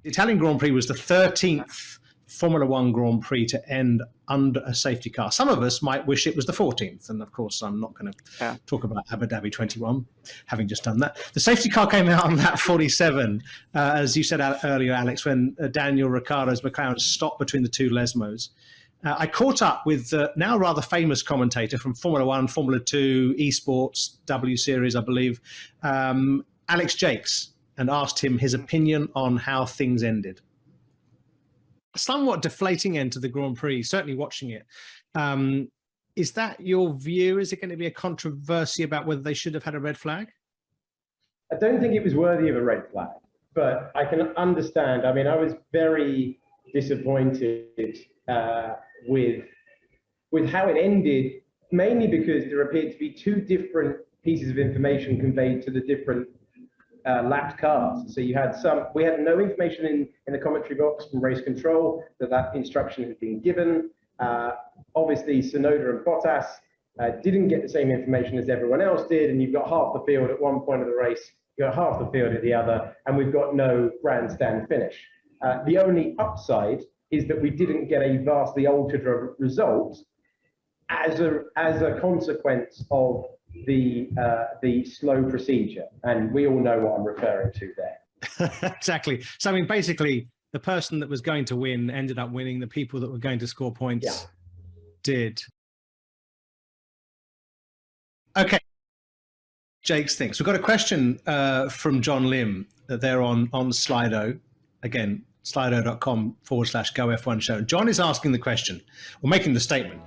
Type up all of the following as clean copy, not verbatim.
The Italian Grand Prix was the 13th Formula One Grand Prix to end under a safety car. Some of us might wish it was the 14th, and of course I'm not going to talk about Abu Dhabi 21, having just done that. The safety car came out on lap 47, as you said earlier, Alex, when Daniel Ricciardo's McLaren stopped between the two Lesmos. I caught up with now rather famous commentator from Formula One, Formula 2, Esports, W Series, I believe, Alex Jacques, and asked him his opinion on how things ended. Somewhat deflating end to the Grand Prix, certainly watching it. Is that your view? Is it going to be a controversy about whether they should have had a red flag? I don't think it was worthy of a red flag, but I can understand. I mean, I was very disappointed with how it ended, mainly because there appeared to be two different pieces of information conveyed to the different lapped cars. So we had no information in the commentary box from race control that instruction had been given. Obviously, Tsunoda and Bottas didn't get the same information as everyone else did, and you've got half the field at one point of the race, you've got half the field at the other, and we've got no grandstand finish. The only upside is that we didn't get a vastly altered result as a consequence of the slow procedure, and we all know what I'm referring to there. Exactly. So I mean, basically, the person that was going to win ended up winning. The people that were going to score points did. Okay. Jake's thinks we've got a question from John Lim. They're on Slido again. Slido.com/GoF1 show. John is asking the question, or making the statement.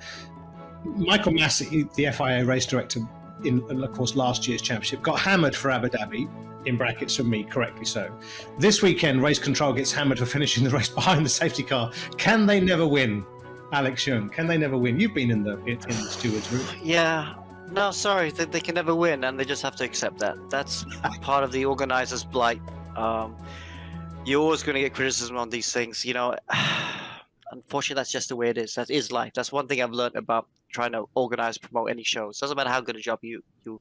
Michael Massey, the FIA race director in, of course, last year's championship, got hammered for Abu Dhabi, in brackets from me, correctly so. This weekend, race control gets hammered for finishing the race behind the safety car. Can they never win, Alex Jung? Can they never win? You've been in the stewards room. Yeah. No, sorry, they can never win, and they just have to accept that. That's part of the organizer's blight. You're always going to get criticism on these things, you know. Unfortunately, that's just the way it is. That is life. That's one thing I've learned about trying to organize, promote any shows. Doesn't matter how good a job you do,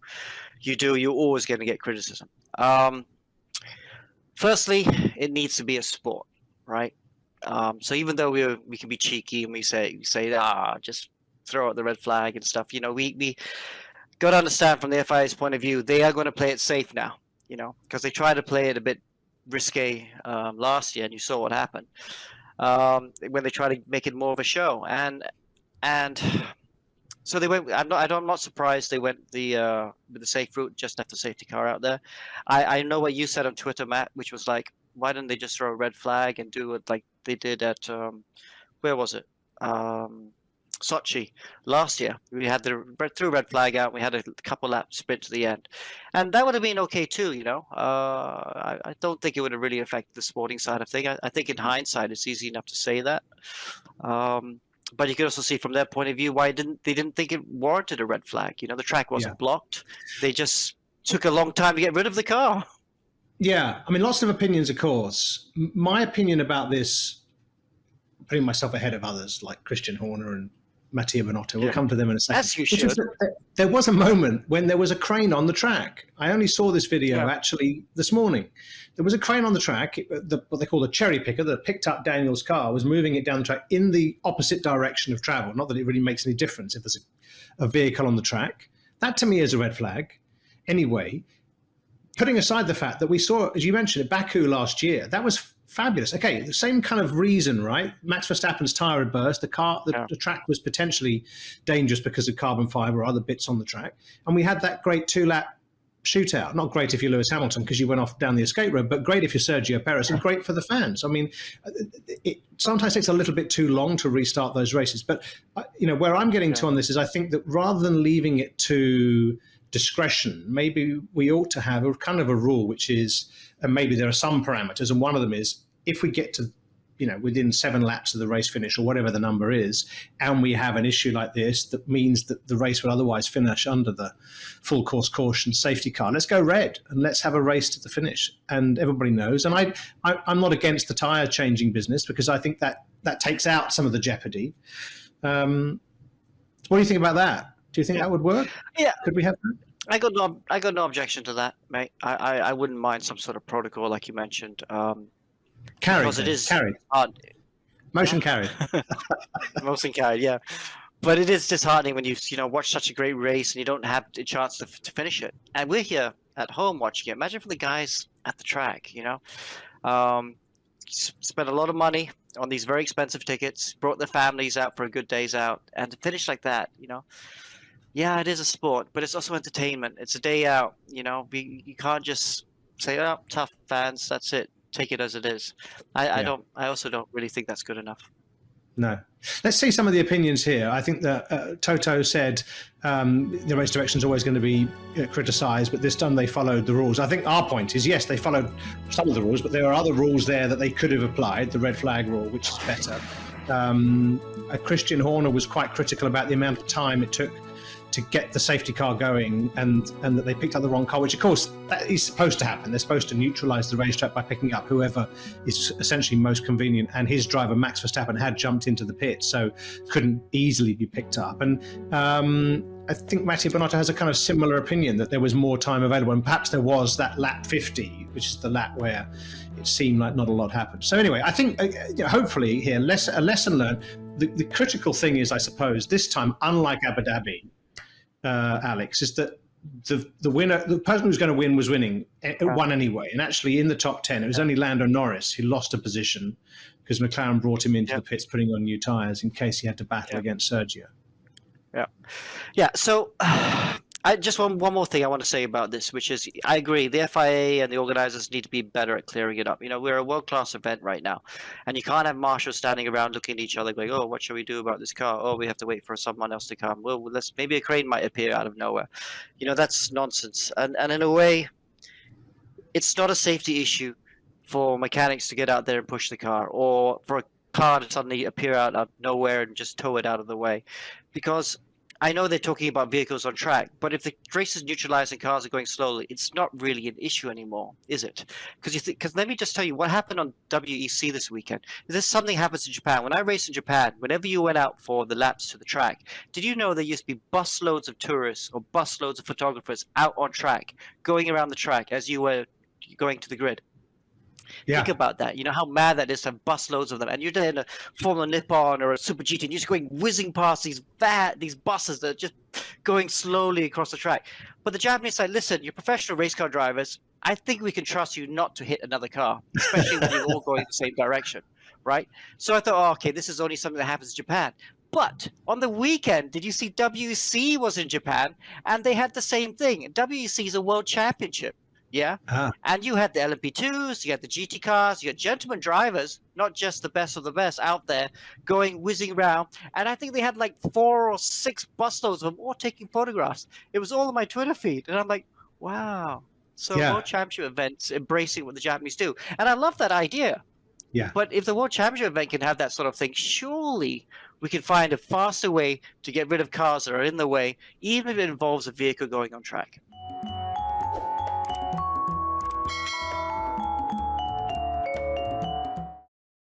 you're always going to get criticism. Firstly, it needs to be a sport, right? So even though we can be cheeky and we say just throw out the red flag and stuff, you know, we got to understand from the FIA's point of view, they are going to play it safe now, you know, because they tried to play it a bit risque last year, and you saw what happened when they try to make it more of a show, and so they went. I'm not surprised they went with the safe route, just left the safety car out there. I know what you said on Twitter, Matt, which was like, why didn't they just throw a red flag and do it like they did at where was it? Sochi last year. We had threw a red flag out. We had a couple lap sprint to the end, and that would have been okay too. You know, I don't think it would have really affected the sporting side of things. I think in hindsight, it's easy enough to say that. But you could also see from their point of view why they didn't think it warranted a red flag. You know, the track wasn't blocked. They just took a long time to get rid of the car. Yeah, I mean, lots of opinions, of course. My opinion about this, putting myself ahead of others like Christian Horner and Mattia Binotto. We'll come to them in a second. As you should. There was a moment when there was a crane on the track. I only saw this video actually this morning. There was a crane on the track, what they call a cherry picker, that picked up Daniel's car, was moving it down the track in the opposite direction of travel. Not that it really makes any difference if there's a vehicle on the track. That to me is a red flag. Anyway, putting aside the fact that we saw, as you mentioned, at Baku last year, that was fabulous. Okay, the same kind of reason, right? Max Verstappen's tyre had burst. The track was potentially dangerous because of carbon fibre or other bits on the track. And we had that great two-lap shootout. Not great if you're Lewis Hamilton because you went off down the escape road, but great if you're Sergio Perez and great for the fans. I mean, it sometimes takes a little bit too long to restart those races. But, you know, where I'm getting to on this is I think that rather than leaving it to discretion, maybe we ought to have a kind of a rule, which is, and maybe there are some parameters, and one of them is if we get to, you know, within 7 laps of the race finish or whatever the number is, and we have an issue like this that means that the race would otherwise finish under the full course caution safety car, let's go red and let's have a race to the finish. And everybody knows. And I'm not against the tyre changing business because I think that takes out some of the jeopardy. What do you think about that? Do you think that would work? Yeah. Could we have that? I got no objection to that, mate. I wouldn't mind some sort of protocol like you mentioned. Carried. Because it is carried. Motion carried. Motion carried, yeah. But it is disheartening when you watch such a great race and you don't have a chance to finish it. And we're here at home watching it. Imagine for the guys at the track, spent a lot of money on these very expensive tickets, brought their families out for a good day's out, and to finish like that, yeah, it is a sport, but it's also entertainment. It's a day out, you can't just say, oh, tough fans, that's it. Take it as it is. I also don't really think that's good enough. No. Let's see some of the opinions here. I think that Toto said the race direction is always going to be criticised, but this time they followed the rules. I think our point is, yes, they followed some of the rules, but there are other rules there that they could have applied, the red flag rule, which is better. Christian Horner was quite critical about the amount of time it took to get the safety car going, and that they picked up the wrong car, which of course that is supposed to happen. They're supposed to neutralise the racetrack by picking up whoever is essentially most convenient, and his driver Max Verstappen had jumped into the pit, so couldn't easily be picked up. And I think Mattia Bonotto has a kind of similar opinion, that there was more time available, and perhaps there was that lap 50, which is the lap where it seemed like not a lot happened. So anyway, I think hopefully here a lesson learned. The critical thing is, I suppose, this time, unlike Abu Dhabi, Alex, is that the winner, the person who's going to win, was winning, won anyway. And actually, in the top 10, it was only Lando Norris who lost a position because McLaren brought him into the pits, putting on new tyres in case he had to battle against Sergio. Yeah. So, I just one more thing I want to say about this, which is I agree. The FIA and the organisers need to be better at clearing it up. We're a world-class event right now, and you can't have marshals standing around looking at each other going, "Oh, what shall we do about this car? Oh, we have to wait for someone else to come. Well, maybe a crane might appear out of nowhere." That's nonsense. And in a way, it's not a safety issue for mechanics to get out there and push the car, or for a car to suddenly appear out of nowhere and just tow it out of the way, because I know they're talking about vehicles on track, but if the race is neutralized and cars are going slowly, it's not really an issue anymore, is it? Because let me just tell you what happened on WEC this weekend. This something happens in Japan. When I raced in Japan, whenever you went out for the laps to the track, did you know there used to be busloads of tourists or busloads of photographers out on track, going around the track as you were going to the grid? Yeah. Think about that. You know how mad that is to have busloads of them, and you're there in a Formula Nippon or a Super GT, and you're just going whizzing past these buses that are just going slowly across the track. But the Japanese say, listen, you're professional race car drivers. I think we can trust you not to hit another car, especially when you're all going in the same direction, right? So I thought, oh, okay, this is only something that happens in Japan. But on the weekend, did you see WEC was in Japan, and they had the same thing. WEC is a world championship. Yeah. And you had the LMP2s, you had the GT cars, you had gentleman drivers, not just the best of the best out there going whizzing around. And I think they had like 4 or 6 busloads of them all taking photographs. It was all on my Twitter feed. And I'm like, wow. So World Championship events embracing what the Japanese do. And I love that idea. Yeah. But if the World Championship event can have that sort of thing, surely we can find a faster way to get rid of cars that are in the way, even if it involves a vehicle going on track.